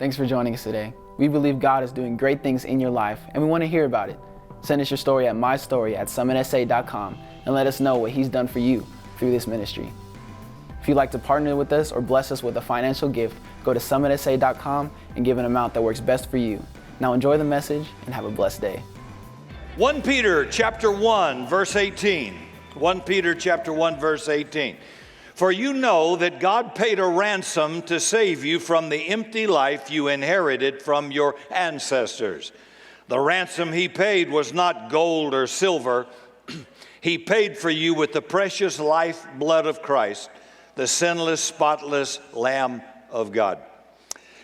Thanks for joining us today. We believe God is doing great things in your life, and we want to hear about it. Send us your story at mystory@summitsa.com and let us know what He's done for you through this ministry. If you'd like to partner with us or bless us with a financial gift, go to summitsa.com and give an amount that works best for you. Now enjoy the message and have a blessed day. 1 Peter chapter 1, verse 18. 1 Peter chapter 1, verse 18. For you know that God paid a ransom to save you from the empty life you inherited from your ancestors. The ransom He paid was not gold or silver. He paid for you with the precious life blood of Christ, the sinless, spotless Lamb of God.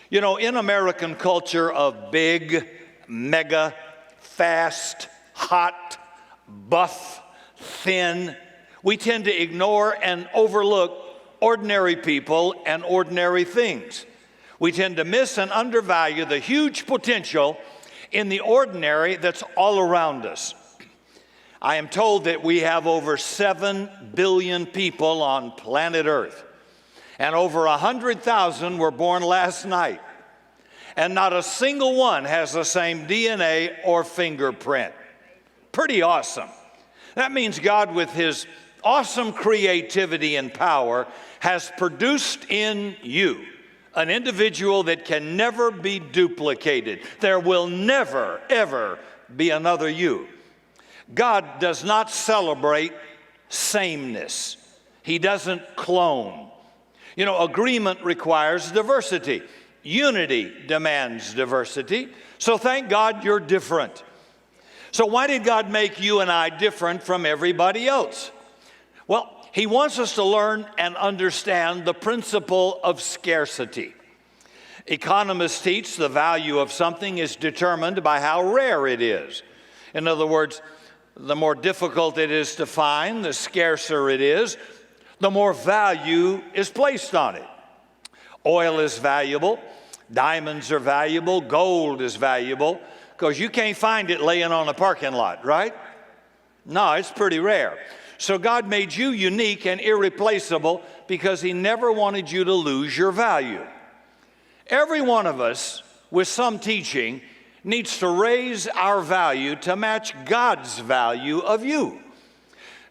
You know, in American culture of big, mega, fast, hot, buff, thin, we tend to ignore and overlook ordinary people and ordinary things. We tend to miss and undervalue the huge potential in the ordinary that's all around us. I am told that we have over 7 billion people on planet Earth, and over 100,000 were born last night, and not a single one has the same DNA or fingerprint. Pretty awesome. That means God, with His awesome creativity and power, has produced in you an individual that can never be duplicated. There will never, ever be another you. God does not celebrate sameness. He doesn't clone. You know, agreement requires diversity. Unity demands diversity. So thank God you're different. So why did God make you and I different from everybody else? Well, He wants us to learn and understand the principle of scarcity. Economists teach the value of something is determined by how rare it is. In other words, the more difficult it is to find, the scarcer it is, the more value is placed on it. Oil is valuable, diamonds are valuable, gold is valuable, because you can't find it laying on a parking lot, right? No, it's pretty rare. So God made you unique and irreplaceable because He never wanted you to lose your value. Every one of us with some teaching needs to raise our value to match God's value of you.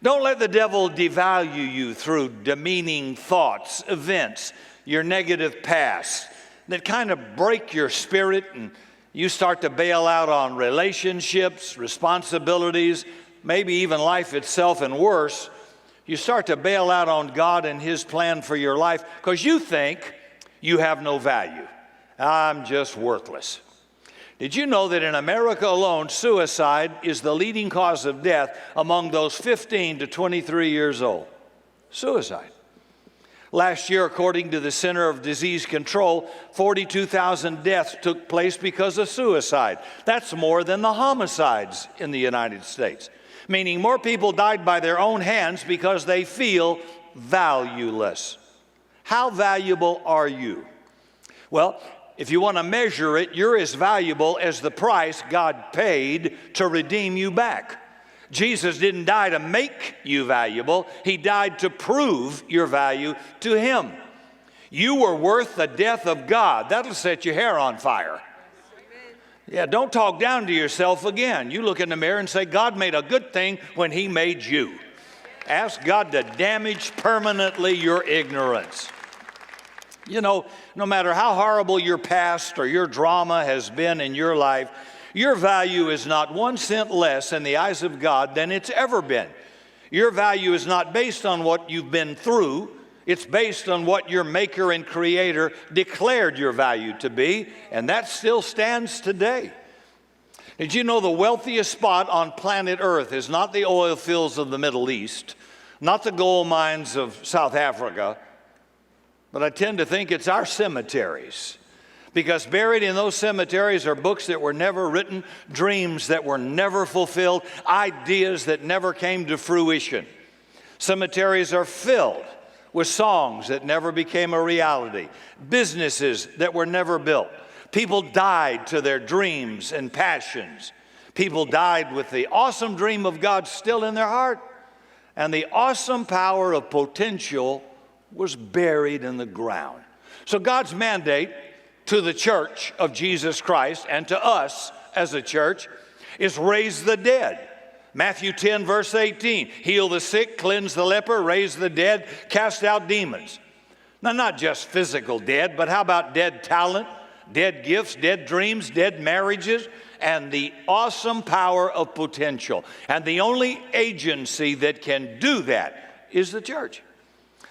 Don't let the devil devalue you through demeaning thoughts, events, your negative past that kind of break your spirit, and you start to bail out on relationships, responsibilities, maybe even life itself, and worse, you start to bail out on God and His plan for your life because you think you have no value. I'm just worthless. Did you know that in America alone, suicide is the leading cause of death among those 15 to 23 years old? Suicide. Last year, according to the Center for Disease Control, 42,000 deaths took place because of suicide. That's more than the homicides in the United States. Meaning more people died by their own hands because they feel valueless. How valuable are you? Well, if you want to measure it, you're as valuable as the price God paid to redeem you back. Jesus didn't die to make you valuable. He died to prove your value to Him. You were worth the death of God. That'll set your hair on fire. Yeah, don't talk down to yourself again. You look in the mirror and say, God made a good thing when He made you. Ask God to damage permanently your ignorance. You know, no matter how horrible your past or your drama has been in your life, your value is not 1 cent less in the eyes of God than it's ever been. Your value is not based on what you've been through. It's based on what your Maker and Creator declared your value to be, and that still stands today. Did you know the wealthiest spot on planet Earth is not the oil fields of the Middle East, not the gold mines of South Africa, but I tend to think it's our cemeteries. Because buried in those cemeteries are books that were never written, dreams that were never fulfilled, ideas that never came to fruition. Cemeteries are filled with songs that never became a reality, businesses that were never built. People died to their dreams and passions. People died with the awesome dream of God still in their heart, and the awesome power of potential was buried in the ground. So God's mandate to the church of Jesus Christ and to us as a church is raise the dead. Matthew 10, verse 18, heal the sick, cleanse the leper, raise the dead, cast out demons. Now, not just physical dead, but how about dead talent, dead gifts, dead dreams, dead marriages, and the awesome power of potential. And the only agency that can do that is the church.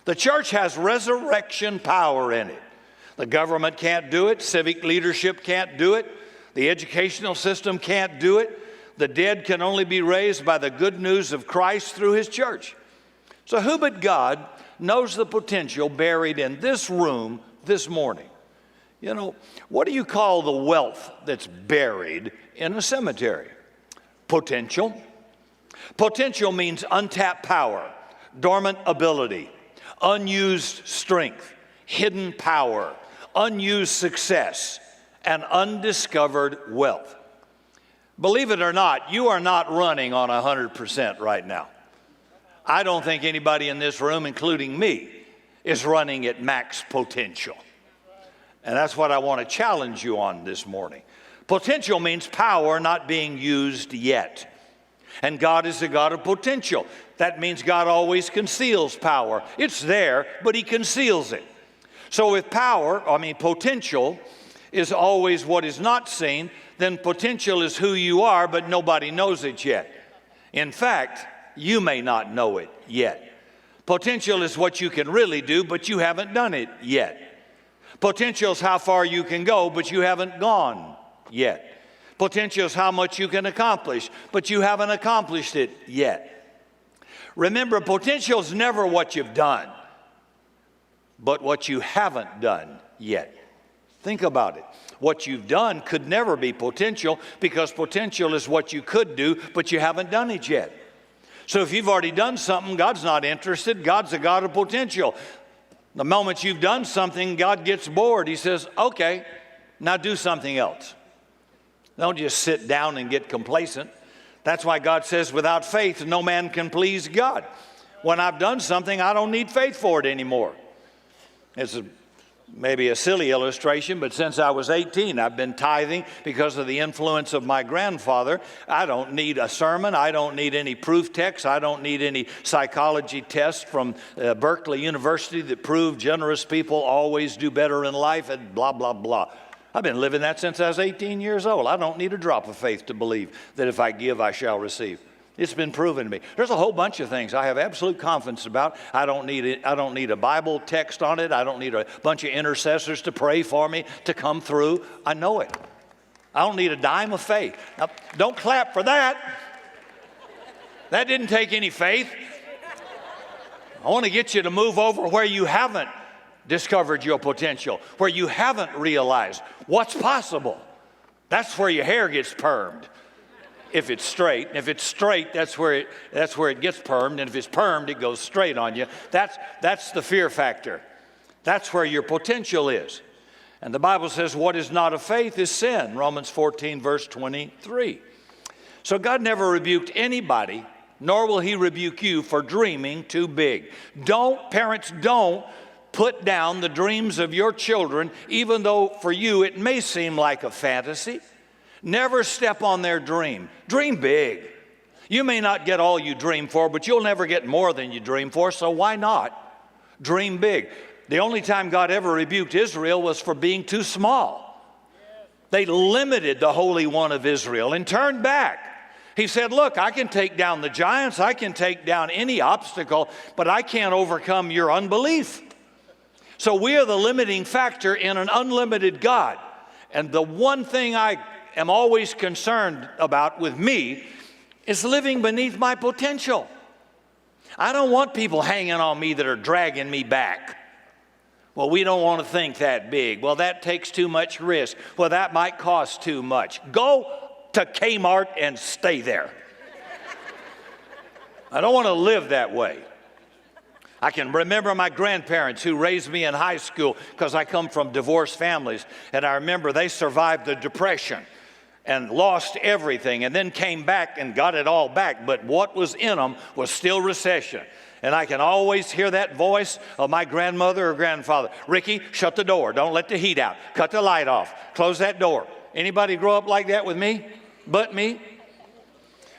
The church has resurrection power in it. The government can't do it. Civic leadership can't do it. The educational system can't do it. The dead can only be raised by the good news of Christ through his church. So who but God knows the potential buried in this room this morning? You know, what do you call the wealth that's buried in a cemetery? Potential. Potential means untapped power, dormant ability, unused strength, hidden power, unused success, and undiscovered wealth. Believe it or not, you are not running on 100% right now. I don't think anybody in this room, including me, is running at max potential. And that's what I want to challenge you on this morning. Potential means power not being used yet. And God is a God of potential. That means God always conceals power. It's there, but he conceals it. So if potential is always what is not seen, then potential is who you are, but nobody knows it yet. In fact, you may not know it yet. Potential is what you can really do, but you haven't done it yet. Potential is how far you can go, but you haven't gone yet. Potential is how much you can accomplish, but you haven't accomplished it yet. Remember, potential is never what you've done, but what you haven't done yet. Think about it. What you've done could never be potential because potential is what you could do, but you haven't done it yet. So if you've already done something, God's not interested. God's a God of potential. The moment you've done something, God gets bored. He says, okay, now do something else. Don't just sit down and get complacent. That's why God says without faith, no man can please God. When I've done something, I don't need faith for it anymore. It's maybe a silly illustration, but since I was 18, I've been tithing because of the influence of my grandfather. I don't need a sermon. I don't need any proof text. I don't need any psychology tests from Berkeley University that prove generous people always do better in life and blah, blah, blah. I've been living that since I was 18 years old. I don't need a drop of faith to believe that if I give, I shall receive. It's been proven to me. There's a whole bunch of things I have absolute confidence about. I don't need it. I don't need a Bible text on it. I don't need a bunch of intercessors to pray for me to come through. I know it. I don't need a dime of faith. Now, don't clap for that. That didn't take any faith. I want to get you to move over where you haven't discovered your potential, where you haven't realized what's possible. That's where your hair gets permed. If it's straight. And if it's straight, that's where it gets permed. And if it's permed, it goes straight on you. That's the fear factor. That's where your potential is. And the Bible says what is not of faith is sin. Romans 14, verse 23. So God never rebuked anybody, nor will he rebuke you for dreaming too big. Parents, don't put down the dreams of your children, even though for you it may seem like a fantasy. Never step on their dream. Dream big. You may not get all you dream for, but you'll never get more than you dream for, so why not? Dream big. The only time God ever rebuked Israel was for being too small. They limited the Holy One of Israel and turned back. He said, look, I can take down the giants, I can take down any obstacle, but I can't overcome your unbelief. So we are the limiting factor in an unlimited God. And the one thing I am always concerned about with me is living beneath my potential. I don't want people hanging on me that are dragging me back. Well, we don't want to think that big. Well, that takes too much risk. Well, that might cost too much. Go to Kmart and stay there. I don't want to live that way. I can remember my grandparents who raised me in high school because I come from divorced families. And I remember they survived the Depression and lost everything and then came back and got it all back. But what was in them was still recession. And I can always hear that voice of my grandmother or grandfather. Ricky, shut the door. Don't let the heat out. Cut the light off. Close that door. Anybody grow up like that with me? But me?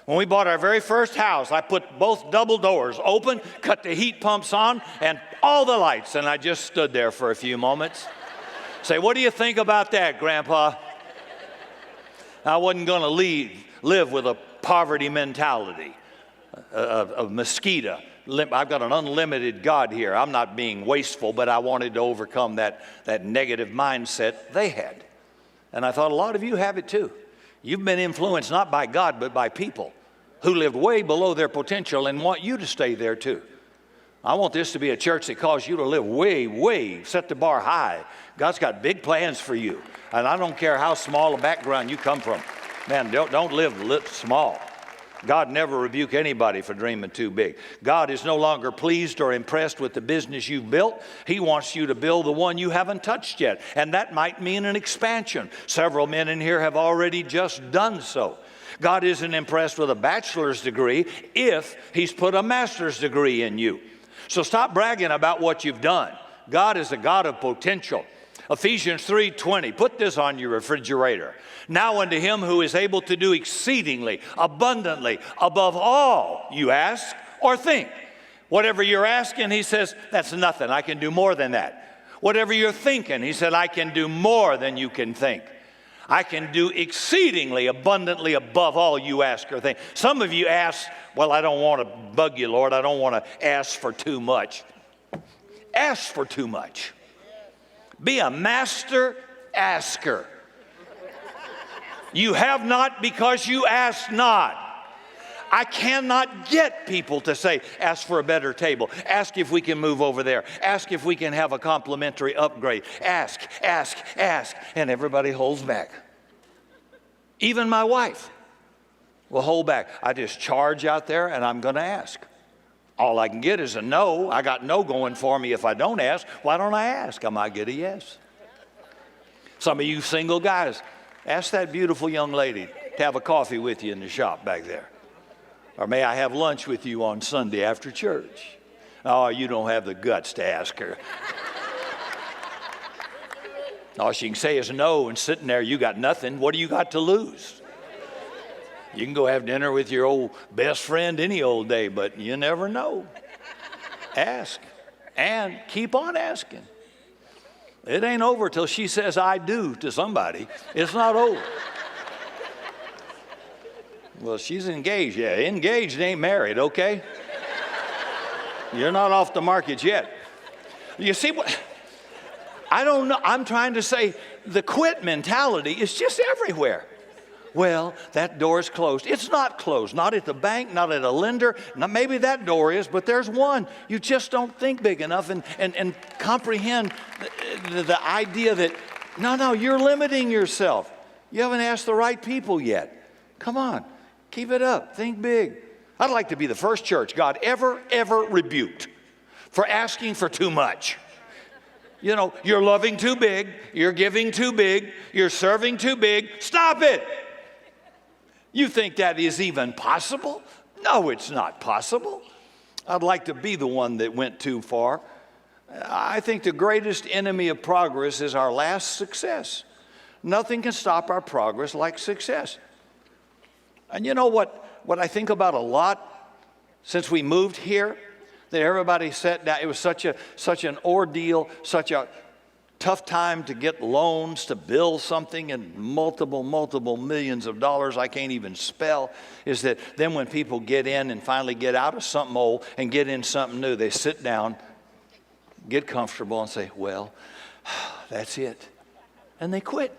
When we bought our very first house, I put both double doors open, cut the heat pumps on, and all the lights. And I just stood there for a few moments. Say, what do you think about that, Grandpa? I wasn't going to live with a poverty mentality, a mosquito. I've got an unlimited God here. I'm not being wasteful, but I wanted to overcome that negative mindset they had. And I thought a lot of you have it too. You've been influenced not by God, but by people who lived way below their potential and want you to stay there too. I want this to be a church that calls you to live way, set the bar high. God's got big plans for you. And I don't care how small a background you come from. Man, don't live small. God never rebuke anybody for dreaming too big. God is no longer pleased or impressed with the business you've built. He wants you to build the one you haven't touched yet. And that might mean an expansion. Several men in here have already just done so. God isn't impressed with a bachelor's degree if He's put a master's degree in you. So stop bragging about what you've done. God is a God of potential. Ephesians 3:20, put this on your refrigerator. Now unto Him who is able to do exceedingly, abundantly, above all you ask or think. Whatever you're asking, He says, that's nothing. I can do more than that. Whatever you're thinking, He said, I can do more than you can think. I can do exceedingly abundantly above all you ask or think. Some of you ask, well, I don't want to bug you, Lord. I don't want to ask for too much. Ask for too much. Be a master asker. You have not because you ask not. I cannot get people to say, ask for a better table. Ask if we can move over there. Ask if we can have a complimentary upgrade. Ask. And everybody holds back. Even my wife will hold back. I just charge out there and I'm going to ask. All I can get is a no. I got no going for me if I don't ask. Why don't I ask? I might get a yes. Some of you single guys, ask that beautiful young lady to have a coffee with you in the shop back there. Or may I have lunch with you on Sunday after church? Oh, you don't have the guts to ask her. All she can say is no, and sitting there, you got nothing. What do you got to lose? You can go have dinner with your old best friend any old day, but you never know. Ask and keep on asking. It ain't over till she says I do to somebody. It's not over. Well, she's engaged. Yeah, engaged ain't married, okay? You're not off the market yet. You see what? I don't know. I'm trying to say the quit mentality is just everywhere. Well, that door is closed. It's not closed. Not at the bank, not at a lender. Now, maybe that door is, but there's one. You just don't think big enough and comprehend the idea that, no, you're limiting yourself. You haven't asked the right people yet. Come on, keep it up. Think big. I'd like to be the first church God ever rebuked for asking for too much. You know, you're loving too big. You're giving too big. You're serving too big. Stop it. You think that is even possible? No, it's not possible. I'd like to be the one that went too far. I think the greatest enemy of progress is our last success. Nothing can stop our progress like success. And you know what I think about a lot since we moved here? That everybody sat down. It was such an ordeal, such a tough time to get loans to build something and multiple millions of dollars I can't even spell, is that then when people get in and finally get out of something old and get in something new, they sit down, get comfortable and say, well, that's it. And they quit.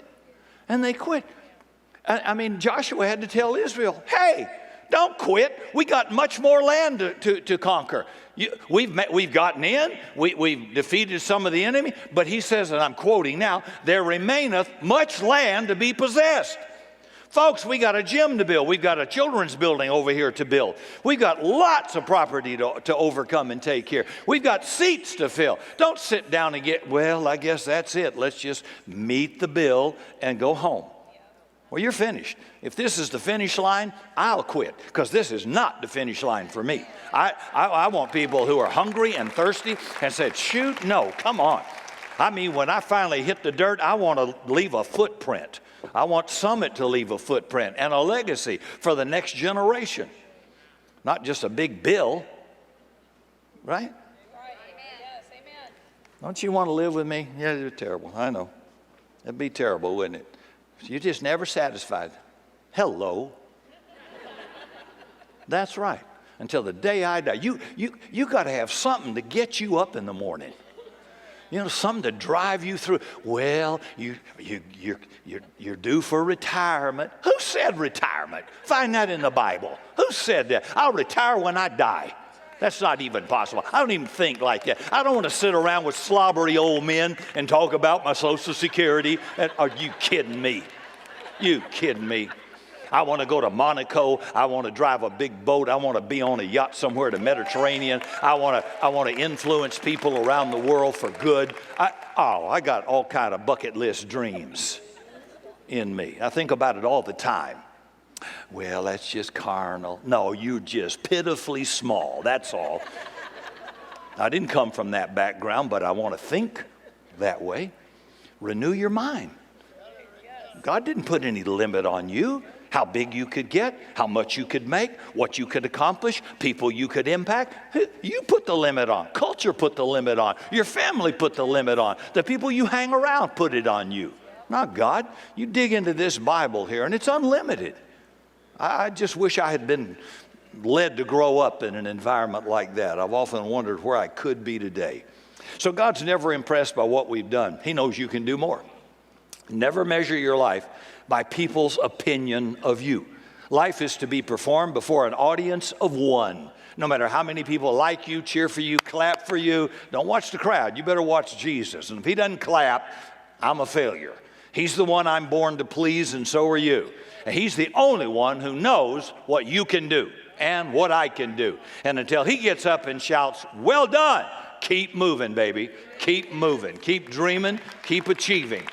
I mean, Joshua had to tell Israel, hey, don't quit. We got much more land to conquer. We've gotten in. We've defeated some of the enemy. But he says, and I'm quoting now, there remaineth much land to be possessed. Folks, we got a gym to build. We've got a children's building over here to build. We've got lots of property to overcome and take here. We've got seats to fill. Don't sit down and get, well, I guess that's it. Let's just meet the bill and go home. Well, you're finished. If this is the finish line, I'll quit, because this is not the finish line for me. I want people who are hungry and thirsty and said, shoot, no, come on. I mean, when I finally hit the dirt, I want to leave a footprint. I want Summit to leave a footprint and a legacy for the next generation. Not just a big bill, right? Don't you want to live with me? Yeah, you're terrible. I know. It'd be terrible, wouldn't it? You're just never satisfied. Hello. That's right. Until the day I die. You got to have something to get you up in the morning. You know, something to drive you through. Well, you're due for retirement. Who said retirement? Find that in the Bible. Who said that? I'll retire when I die. That's not even possible. I don't even think like that. I don't want to sit around with slobbery old men and talk about my Social Security. Are you kidding me? You kidding me? I want to go to Monaco. I want to drive a big boat. I want to be on a yacht somewhere in the Mediterranean. I want to influence people around the world for good. I got all kind of bucket list dreams in me. I think about it all the time. Well, that's just carnal. No, you're just pitifully small. That's all. I didn't come from that background, but I want to think that way. Renew your mind. God didn't put any limit on you. How big you could get, how much you could make, what you could accomplish, people you could impact. You put the limit on. Culture put the limit on. Your family put the limit on. The people you hang around put it on you. Not God. You dig into this Bible here, and it's unlimited. I just wish I had been led to grow up in an environment like that. I've often wondered where I could be today. So God's never impressed by what we've done. He knows you can do more. Never measure your life by people's opinion of you. Life is to be performed before an audience of one. No matter how many people like you, cheer for you, clap for you, don't watch the crowd. You better watch Jesus. And if he doesn't clap, I'm a failure. He's the one I'm born to please, and so are you. And he's the only one who knows what you can do and what I can do. And until he gets up and shouts, well done, keep moving, baby. Keep moving. Keep dreaming. Keep achieving.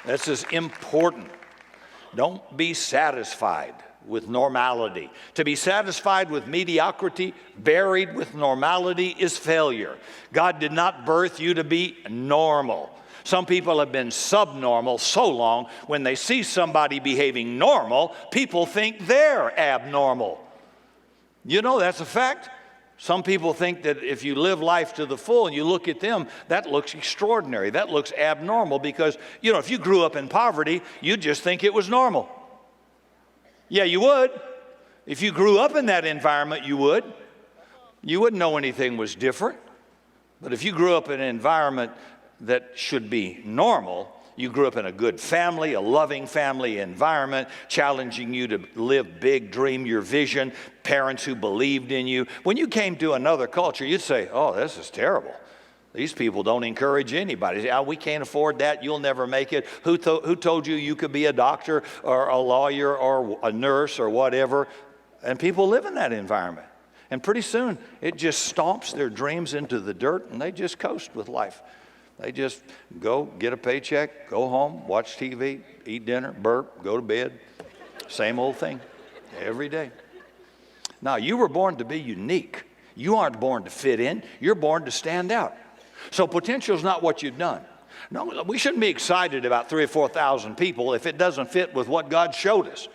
This is important. Don't be satisfied with normality. To be satisfied with mediocrity, buried with normality, is failure. God did not birth you to be normal. Some people have been subnormal so long, when they see somebody behaving normal, people think they're abnormal. You know, that's a fact. Some people think that if you live life to the full and you look at them, that looks extraordinary. That looks abnormal because, you know, if you grew up in poverty, you'd just think it was normal. Yeah, you would. If you grew up in that environment, you would. You wouldn't know anything was different. But if you grew up in an environment that should be normal, you grew up in a good family, a loving family environment, challenging you to live big, dream your vision, parents who believed in you. When you came to another culture, you'd say, oh, this is terrible. These people don't encourage anybody. Oh, we can't afford that. You'll never make it. Who told you could be a doctor or a lawyer or a nurse or whatever? And people live in that environment. And pretty soon, it just stomps their dreams into the dirt, and they just coast with life. They just go get a paycheck, go home, watch TV, eat dinner, burp, go to bed. Same old thing every day. Now, you were born to be unique. You aren't born to fit in. You're born to stand out. So potential is not what you've done. No, we shouldn't be excited about 3,000 or 4,000 people if it doesn't fit with what God showed us.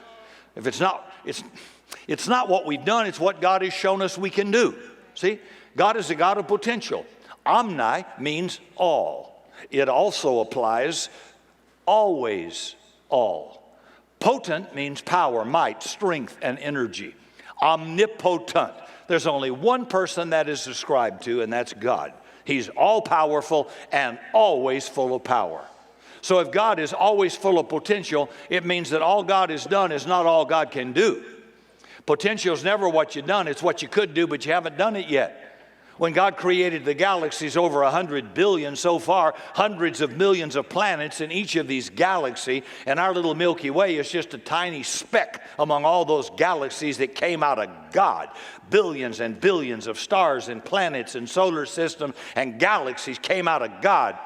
If it's not what we've done, it's what God has shown us we can do. See, God is a God of potential. Omni means all. It also applies always all. Potent means power, might, strength, and energy. Omnipotent. There's only one person that is ascribed to, and that's God. He's all-powerful and always full of power. So if God is always full of potential, it means that all God has done is not all God can do. Potential is never what you've done. It's what you could do, but you haven't done it yet. When God created the galaxies, over 100 billion so far, hundreds of millions of planets in each of these galaxies, and our little Milky Way is just a tiny speck among all those galaxies that came out of God. Billions and billions of stars and planets and solar systems and galaxies came out of God.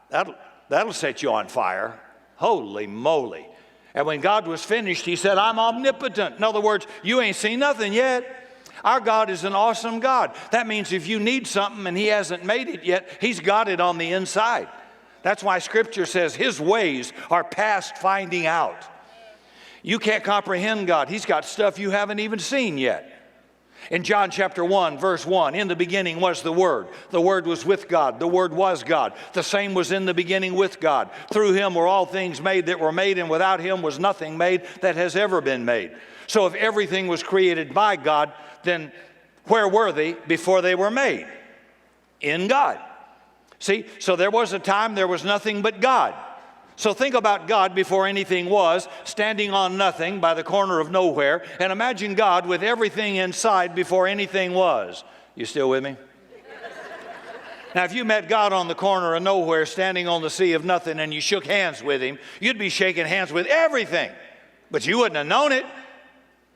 That'll set you on fire. Holy moly. And when God was finished, he said, I'm omnipotent. In other words, you ain't seen nothing yet. Our God is an awesome God. That means if you need something and he hasn't made it yet, he's got it on the inside. That's why Scripture says his ways are past finding out. You can't comprehend God. He's got stuff you haven't even seen yet. In John chapter 1, verse 1, in the beginning was the Word. The Word was with God. The Word was God. The same was in the beginning with God. Through him were all things made that were made, and without him was nothing made that has ever been made. So if everything was created by God, then where were they before they were made? In God. See, so there was a time there was nothing but God. So think about God before anything was, standing on nothing by the corner of nowhere, and imagine God with everything inside before anything was. You still with me? Now, if you met God on the corner of nowhere, standing on the sea of nothing, and you shook hands with him, you'd be shaking hands with everything. But you wouldn't have known it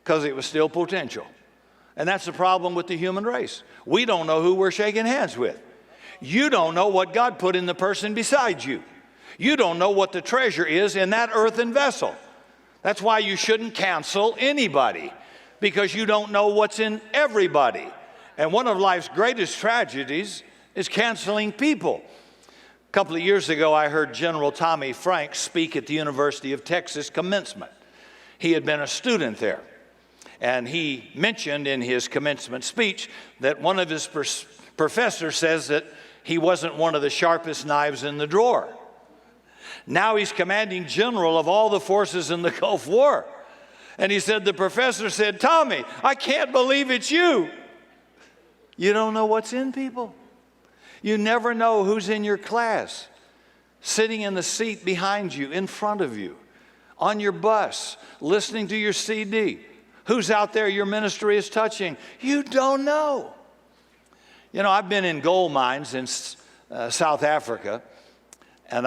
because it was still potential. And that's the problem with the human race. We don't know who we're shaking hands with. You don't know what God put in the person beside you. You don't know what the treasure is in that earthen vessel. That's why you shouldn't cancel anybody, because you don't know what's in everybody. And one of life's greatest tragedies is canceling people. A couple of years ago, I heard General Tommy Franks speak at the University of Texas commencement. He had been a student there. And he mentioned in his commencement speech that one of his professors says that he wasn't one of the sharpest knives in the drawer. Now he's commanding general of all the forces in the Gulf War. And he said, the professor said, Tommy, I can't believe it's you. You don't know what's in people. You never know who's in your class, sitting in the seat behind you, in front of you, on your bus, listening to your CD. Who's out there your ministry is touching? You don't know. You know, I've been in gold mines in South Africa, and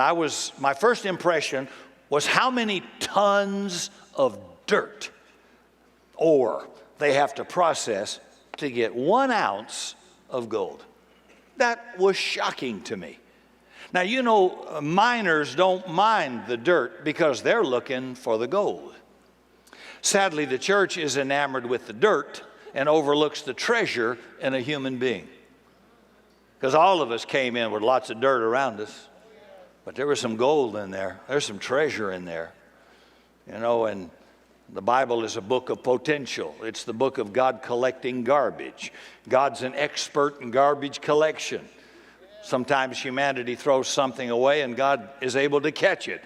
my first impression was how many tons of dirt, ore, they have to process to get 1 ounce of gold. That was shocking to me. Now, you know, miners don't mine the dirt because they're looking for the gold. Sadly, the church is enamored with the dirt and overlooks the treasure in a human being. Because all of us came in with lots of dirt around us, but there was some gold in there. There's some treasure in there. You know, and the Bible is a book of potential. It's the book of God collecting garbage. God's an expert in garbage collection. Sometimes humanity throws something away and God is able to catch it.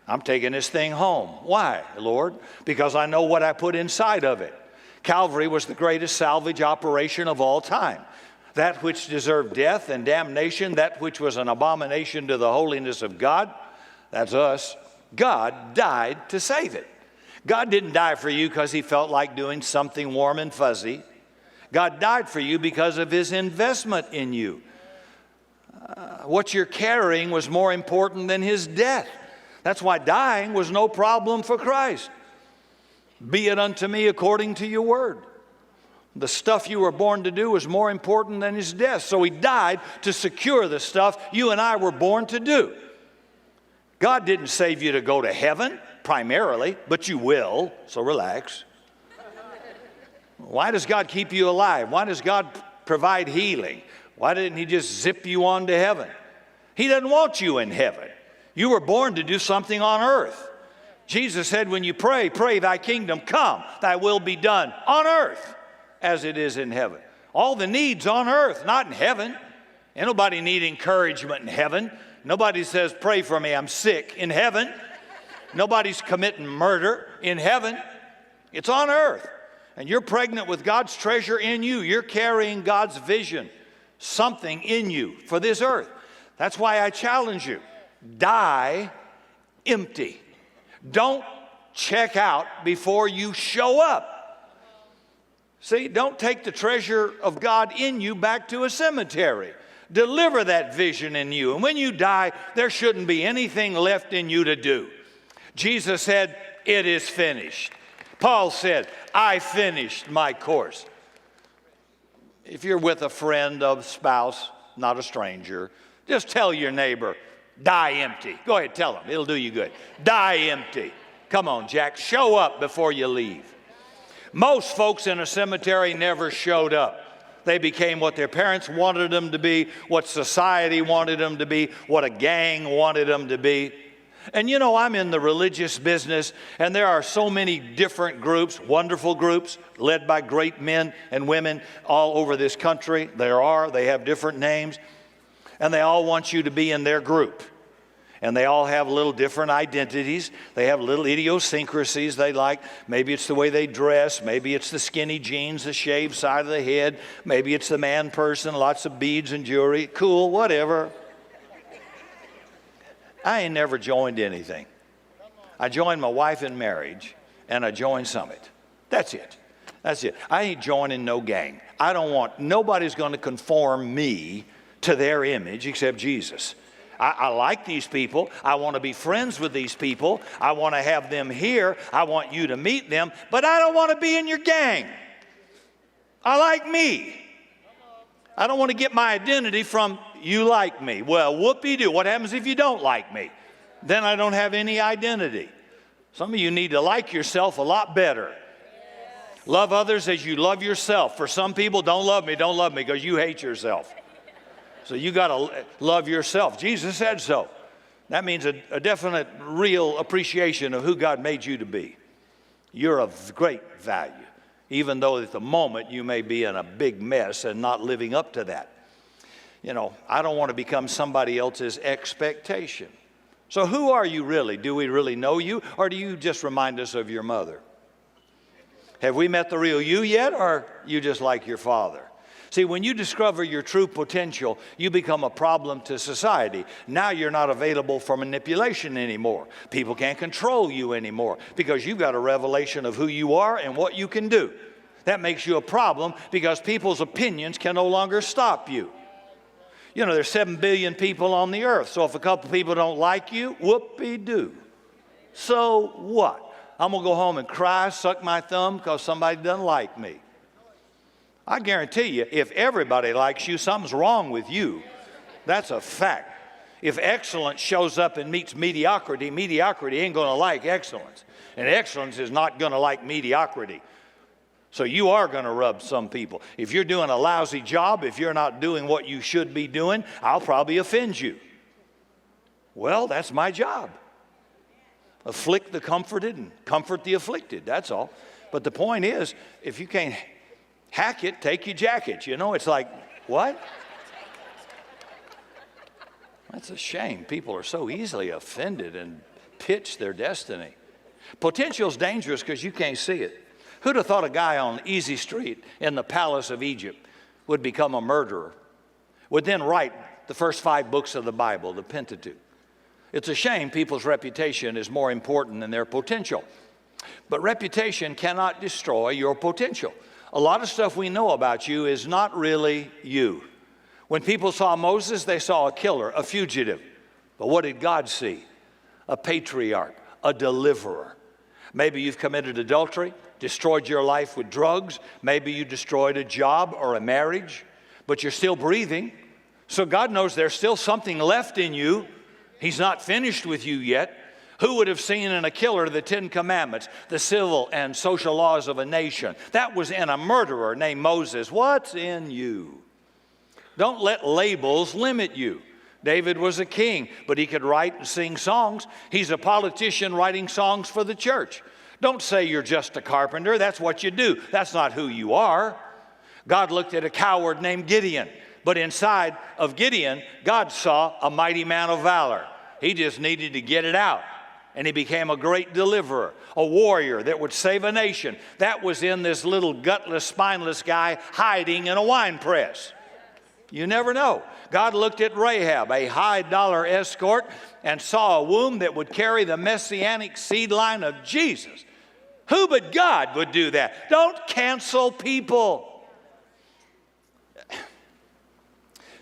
I'm taking this thing home. Why, Lord? Because I know what I put inside of it. Calvary was the greatest salvage operation of all time. That which deserved death and damnation, that which was an abomination to the holiness of God, that's us. God died to save it. God didn't die for you because he felt like doing something warm and fuzzy. God died for you because of his investment in you. What you're carrying was more important than his death. That's why dying was no problem for Christ. Be it unto me according to your word. The stuff you were born to do was more important than his death. So he died to secure the stuff you and I were born to do. God didn't save you to go to heaven, primarily, but you will, so relax. Why does God keep you alive? Why does God provide healing? Why didn't he just zip you on to heaven? He doesn't want you in heaven. You were born to do something on earth. Jesus said, when you pray, pray thy kingdom come, thy will be done on earth as it is in heaven. All the needs on earth, not in heaven. Ain't nobody need encouragement in heaven. Nobody says, pray for me, I'm sick in heaven. Nobody's committing murder in heaven. It's on earth. And you're pregnant with God's treasure in you. You're carrying God's vision, something in you for this earth. That's why I challenge you. Die empty. Don't check out before you show up. See, don't take the treasure of God in you back to a cemetery. Deliver that vision in you. And when you die, there shouldn't be anything left in you to do. Jesus said, it is finished. Paul said, I finished my course. If you're with a friend, a spouse, not a stranger, just tell your neighbor, die empty. Go ahead, tell them. It'll do you good. Die empty. Come on, Jack, show up before you leave. Most folks in a cemetery never showed up. They became what their parents wanted them to be, what society wanted them to be, what a gang wanted them to be. And you know, I'm in the religious business, and there are so many different groups, wonderful groups, led by great men and women all over this country. They have different names, and they all want you to be in their group. And they all have little different identities. They have little idiosyncrasies they like. Maybe it's the way they dress. Maybe it's the skinny jeans, the shaved side of the head. Maybe it's the man person, lots of beads and jewelry. Cool, whatever. I ain't never joined anything. I joined my wife in marriage, and I joined Summit. That's it. That's it. I ain't joining no gang. Nobody's going to conform me to their image except Jesus. I like these people. I want to be friends with these people. I want to have them here. I want you to meet them. But I don't want to be in your gang. I like me. I don't want to get my identity from you like me. Well, whoopee-doo. What happens if you don't like me? Then I don't have any identity. Some of you need to like yourself a lot better. Love others as you love yourself. For some people, don't love me because you hate yourself. So you got to love yourself. Jesus said so. That means a definite, real appreciation of who God made you to be. You're of great value, even though at the moment you may be in a big mess and not living up to that. You know, I don't want to become somebody else's expectation. So who are you really? Do we really know you, or do you just remind us of your mother? Have we met the real you yet, or you just like your father? See, when you discover your true potential, you become a problem to society. Now you're not available for manipulation anymore. People can't control you anymore because you've got a revelation of who you are and what you can do. That makes you a problem because people's opinions can no longer stop you. You know, there's 7 billion people on the earth, so if a couple people don't like you, whoopee-doo. So what? I'm going to go home and cry, suck my thumb because somebody doesn't like me. I guarantee you, if everybody likes you, something's wrong with you. That's a fact. If excellence shows up and meets mediocrity, mediocrity ain't going to like excellence. And excellence is not going to like mediocrity. So you are going to rub some people. If you're doing a lousy job, if you're not doing what you should be doing, I'll probably offend you. Well, that's my job. Afflict the comforted and comfort the afflicted. That's all. But the point is, if you can't hack it, take your jacket. You know, it's like, what? That's a shame. People are so easily offended and pitch their destiny. Potential's dangerous because you can't see it. Who'd have thought a guy on Easy Street in the palace of Egypt would become a murderer, would then write the first 5 books of the Bible, the Pentateuch? It's a shame people's reputation is more important than their potential. But reputation cannot destroy your potential. A lot of stuff we know about you is not really you. When people saw Moses, they saw a killer, a fugitive. But what did God see? A patriarch, a deliverer. Maybe you've committed adultery, destroyed your life with drugs. Maybe you destroyed a job or a marriage, but you're still breathing. So God knows there's still something left in you. He's not finished with you yet. Who would have seen in a killer the 10 Commandments, the civil and social laws of a nation? That was in a murderer named Moses. What's in you? Don't let labels limit you. David was a king, but he could write and sing songs. He's a politician writing songs for the church. Don't say you're just a carpenter. That's what you do. That's not who you are. God looked at a coward named Gideon, but inside of Gideon, God saw a mighty man of valor. He just needed to get it out. And he became a great deliverer, a warrior that would save a nation. That was in this little gutless, spineless guy hiding in a wine press. You never know. God looked at Rahab, a high-dollar escort, and saw a womb that would carry the messianic seed line of Jesus. Who but God would do that? Don't cancel people.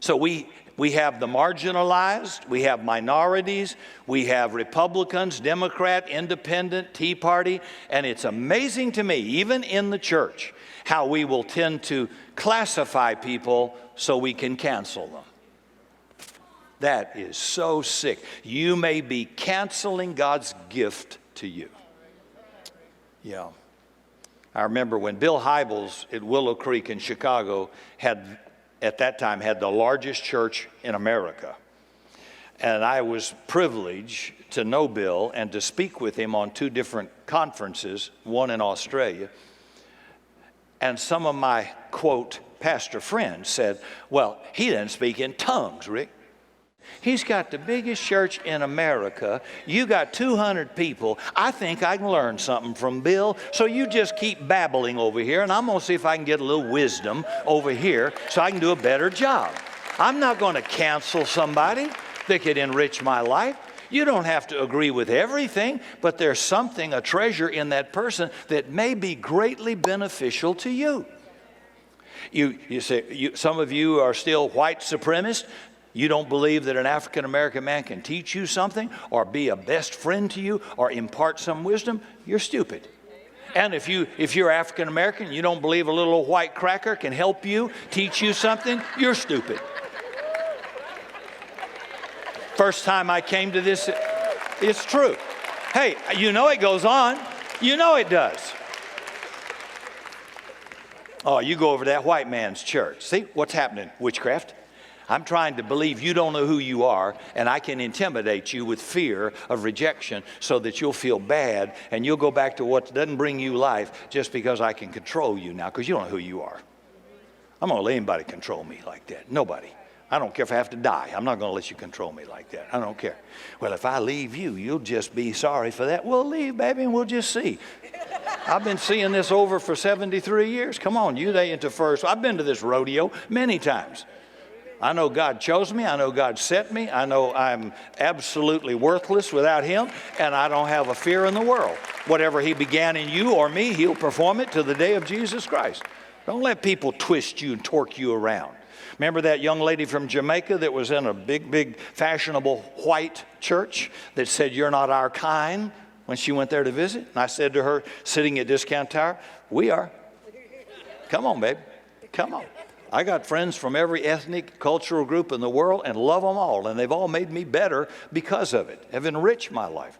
So we have the marginalized, we have minorities, we have Republicans, Democrat, Independent, Tea Party, and it's amazing to me, even in the church, how we will tend to classify people so we can cancel them. That is so sick. You may be canceling God's gift to you. Yeah. I remember when Bill Hybels at Willow Creek in Chicago at that time had the largest church in America. And I was privileged to know Bill and to speak with him on 2 different conferences, one in Australia. And some of my, quote, pastor friends said, well, he doesn't speak in tongues, Rick. He's got the biggest church in America. You got 200 people. I think I can learn something from Bill. So you just keep babbling over here, and I'm going to see if I can get a little wisdom over here so I can do a better job. I'm not going to cancel somebody that could enrich my life. You don't have to agree with everything, but there's something, a treasure in that person that may be greatly beneficial to you. You say, some of you are still white supremacists. You don't believe that an African American man can teach you something or be a best friend to you or impart some wisdom. You're stupid. And if you're African American, you don't believe a little white cracker can help you, teach you something, you're stupid. First time I came to this, it's true. Hey, you know it goes on. You know it does. Oh, you go over to that white man's church. See what's happening? Witchcraft. I'm trying to believe you don't know who you are, and I can intimidate you with fear of rejection so that you'll feel bad and you'll go back to what doesn't bring you life just because I can control you now, because you don't know who you are. I'm going to let anybody control me like that. Nobody. I don't care if I have to die. I'm not going to let you control me like that. I don't care. Well, if I leave you, you'll just be sorry for that. We'll leave, baby, and we'll just see. I've been seeing this over for 73 years. Come on, you ain't the first. I've been to this rodeo many times. I know God chose me. I know God set me. I know I'm absolutely worthless without Him, and I don't have a fear in the world. Whatever He began in you or me, He'll perform it to the day of Jesus Christ. Don't let people twist you and torque you around. Remember that young lady from Jamaica that was in a big, fashionable white church that said, "You're not our kind," when she went there to visit? And I said to her, sitting at Discount Tower, "We are. Come on, babe. Come on. I got friends from every ethnic, cultural group in the world and love them all. And they've all made me better because of it, have enriched my life.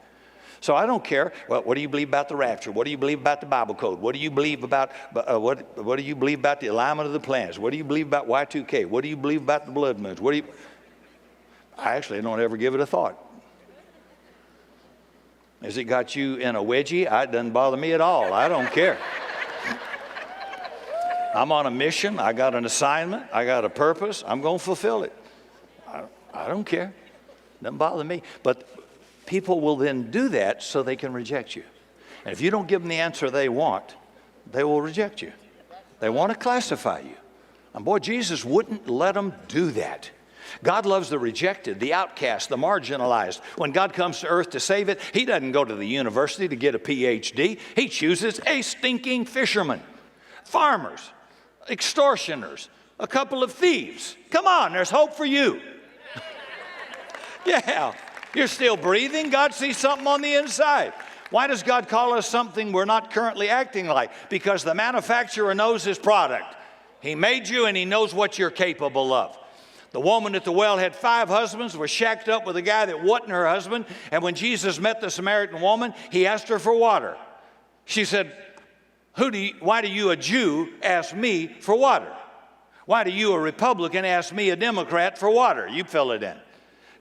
So I don't care. Well, what do you believe about the rapture? What do you believe about the Bible code? What do you believe about what do you believe about the alignment of the planets? What do you believe about Y2K? What do you believe about the blood moons? I actually don't ever give it a thought. Has it got you in a wedgie? It doesn't bother me at all. I don't care. I'm on a mission. I got an assignment. I got a purpose. I'm going to fulfill it. I don't care. Doesn't bother me. But people will then do that so they can reject you. And if you don't give them the answer they want, they will reject you. They want to classify you. And boy, Jesus wouldn't let them do that. God loves the rejected, the outcast, the marginalized. When God comes to earth to save it, He doesn't go to the university to get a PhD. He chooses a stinking fisherman, farmers, extortioners, a couple of thieves. Come on, there's hope for you. Yeah, you're still breathing. God sees something on the inside. Why does God call us something we're not currently acting like? Because the manufacturer knows his product. He made you and He knows what you're capable of. The woman at the well had 5 husbands, was shacked up with a guy that wasn't her husband. And when Jesus met the Samaritan woman, He asked her for water. She said, why do you, a Jew, ask me for water? Why do you, a Republican, ask me, a Democrat, for water? You fill it in.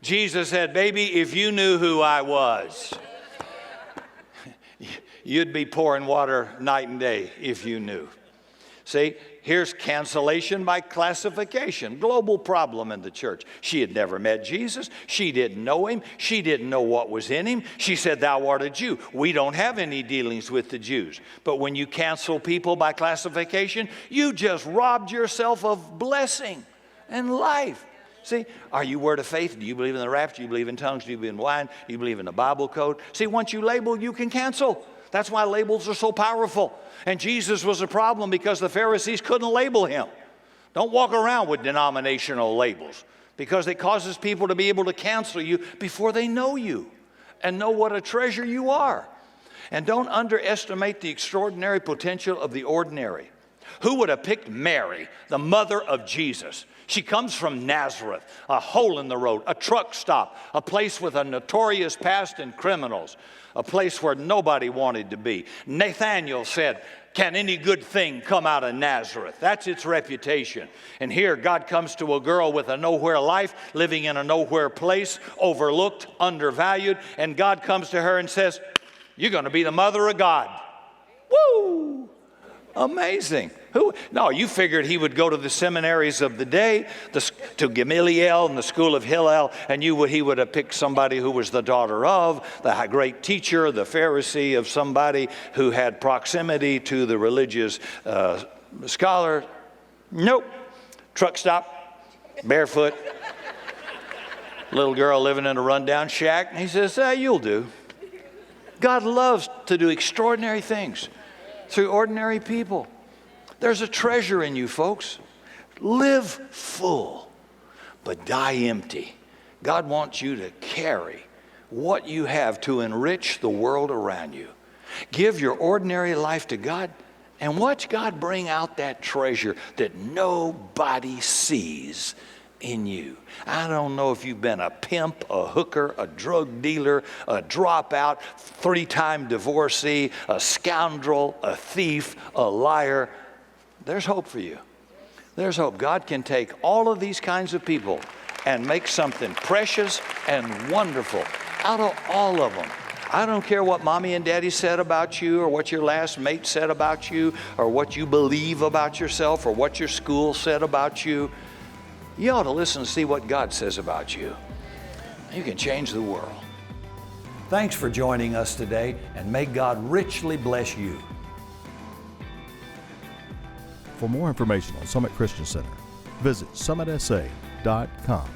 Jesus said, baby, if you knew who I was, you'd be pouring water night and day if you knew. See, here's cancellation by classification. Global problem in the church. She had never met Jesus. She didn't know Him. She didn't know what was in Him. She said, thou art a Jew. We don't have any dealings with the Jews. But when you cancel people by classification, you just robbed yourself of blessing and life. See, are you word of faith? Do you believe in the rapture? Do you believe in tongues? Do you believe in wine? Do you believe in the Bible code? See, once you label, you can cancel. That's why labels are so powerful. And Jesus was a problem because the Pharisees couldn't label Him. Don't walk around with denominational labels, because it causes people to be able to cancel you before they know you and know what a treasure you are. And don't underestimate the extraordinary potential of the ordinary. Who would have picked Mary, the mother of Jesus? She comes from Nazareth, a hole in the road, a truck stop, a place with a notorious past and criminals, a place where nobody wanted to be. Nathanael said, "Can any good thing come out of Nazareth?" That's its reputation. And here God comes to a girl with a nowhere life, living in a nowhere place, overlooked, undervalued, and God comes to her and says, "You're going to be the mother of God." Woo! Amazing. No, you figured he would go to the seminaries of the day, to Gamaliel and the school of Hillel, and he would have picked somebody who was the daughter of the great teacher, the Pharisee, of somebody who had proximity to the religious scholar. Nope. Truck stop, barefoot, little girl living in a rundown shack. And he says, "You'll do." God loves to do extraordinary things through ordinary people. There's a treasure in you, folks. Live full, but die empty. God wants you to carry what you have to enrich the world around you. Give your ordinary life to God and watch God bring out that treasure that nobody sees in you. I don't know if you've been a pimp, a hooker, a drug dealer, a dropout, 3-time divorcee, a scoundrel, a thief, a liar. There's hope for you. There's hope. God can take all of these kinds of people and make something precious and wonderful out of all of them. I don't care what mommy and daddy said about you, or what your last mate said about you, or what you believe about yourself, or what your school said about you. You ought to listen and see what God says about you. You can change the world. Thanks for joining us today, and may God richly bless you. For more information on Summit Christian Center, visit summitsa.com.